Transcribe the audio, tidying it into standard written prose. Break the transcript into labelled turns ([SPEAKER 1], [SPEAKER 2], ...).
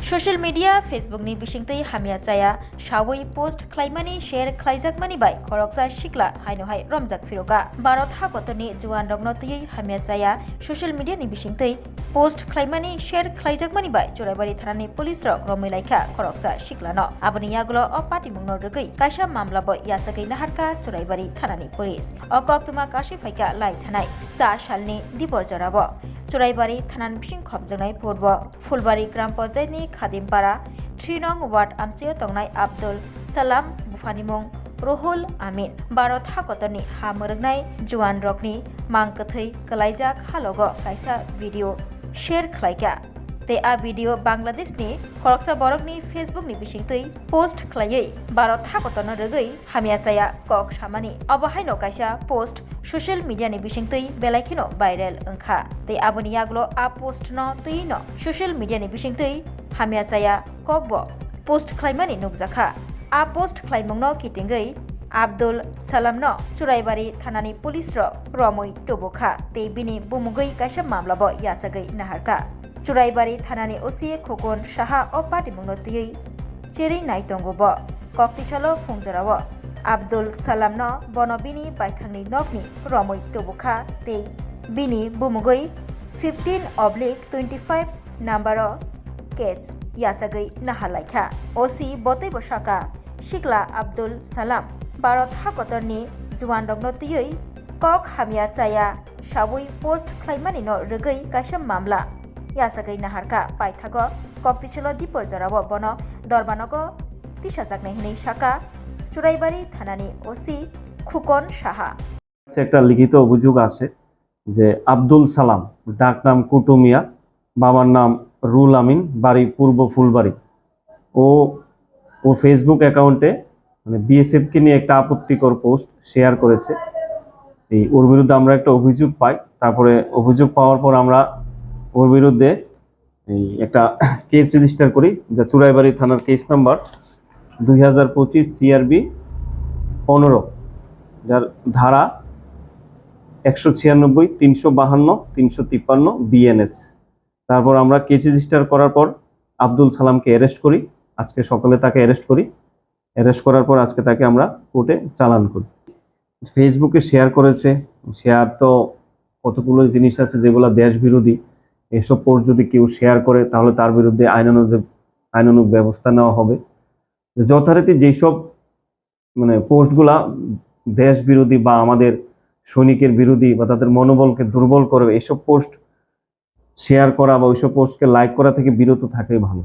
[SPEAKER 1] Social media Facebook ni bisingtei hamia chaya shawoi post khlaimani share khlaijakmani bai khoroksa shikla haino hai romjak phiroka Bharat hakotoni juan rokno tei hamia chaya social media ni bisingtei post khlaimani share khlaijakmani bai Choraibari thanani police rok romai laikha khoroksa shiklano aboni yagulo o party mungno rugui kaisa mamla bo yachakai naharka Choraibari thanani police o koktuma kashi phaika lai thanai sa salni dipor jorabo Choraibari thanan bising khobjangnai purbo Fulbari gram panchayat ni Khadimpara 3 nong ward amcheo tongnai Abdul Salam Bufanimung Ruhul Amin Bharat hakotoni hamorognai juan rokni mangkathai kalaijak halogo kaisa video share khlaika te a video Bangladesh ni khoroksa borokni Facebook ni bisingtui post khlaiei Bharat hakotono rugui hamia chaya kok samani obahaino kaisa post social media ni bisingtui belaikino viral ongkha te aboni yaglo a post no tui no social media ni bisingtui hamia chaya kokbo post khlaimani nukjakha a post khlaimungno kitingei Abdul Salam no Choraibari thanani police ro romoi tobokha te bini bumugui kaisa mamla bo yachagai naharka Choraibari thanani OC Khokon Saha o party mungno tui cheri nai tongobo koktisalo fungjarawo Abdul Salam no bonobini baithangni nokni romoi tobokha te bini bumugui 15/25 number case yachagai nahalaikha OC botei bosaka Shikla Abdul Salam Bharat hakotorni juan rokno tui kok hamia chaya shabui post khlaimani no rugui kaisa mamla yachagai naharka paithago koktisalo dipor jorabo bono dorbanego tisajaknai hinai saka Choraibari thanani OC Khukon Saha
[SPEAKER 2] একটা লিখিত অভিযোগ আছে যে আব্দুল সালাম ডাক নাম কুটুমিয়া বাবার নাম rule আমিন বাড়ি পূর্ব ফুলবাড়ি ও ফেসবুক অ্যাকাউন্টে মানে বিএসএফ কে নিয়ে একটা আপত্তিকর পোস্ট শেয়ার করেছে ওর বিরুদ্ধে আমরা একটা অভিযোগ পাই তারপরে অভিযোগ পাওয়ার পর আমরা ওর বিরুদ্ধে একটা কেস রেজিস্টার করি যা চুরাইবাড়ি থানার কেস নাম্বার 2025 CRB 15 যার ধারা 196 352 353 BNS তারপর আমরা কেস রেজিস্টার করার পর আব্দুল সালামকে অ্যারেস্ট করি আজকে সকালে তাকে অ্যারেস্ট করার পর আজকে তাকে আমরা কোর্টে চালান করি ফেসবুকে শেয়ার করেছে শেয়ার তো কতগুলো জিনিস আছে যেগুলো দেশ বিরোধী এসব পোস্ট যদি কেউ শেয়ার করে তাহলে তার বিরুদ্ধে আইনানুগ ব্যবস্থা নেওয়া হবে যথারীতি যেসব মানে পোস্টগুলা দেশ বিরোধী বা আমাদের সৈনিকের বিরোধী বা তাদের মনোবলকে দুর্বল করবে এসব পোস্ট শেয়ার করা বা ওইসব পোস্টকে লাইক করা থেকে বিরত থাকাই ভালো।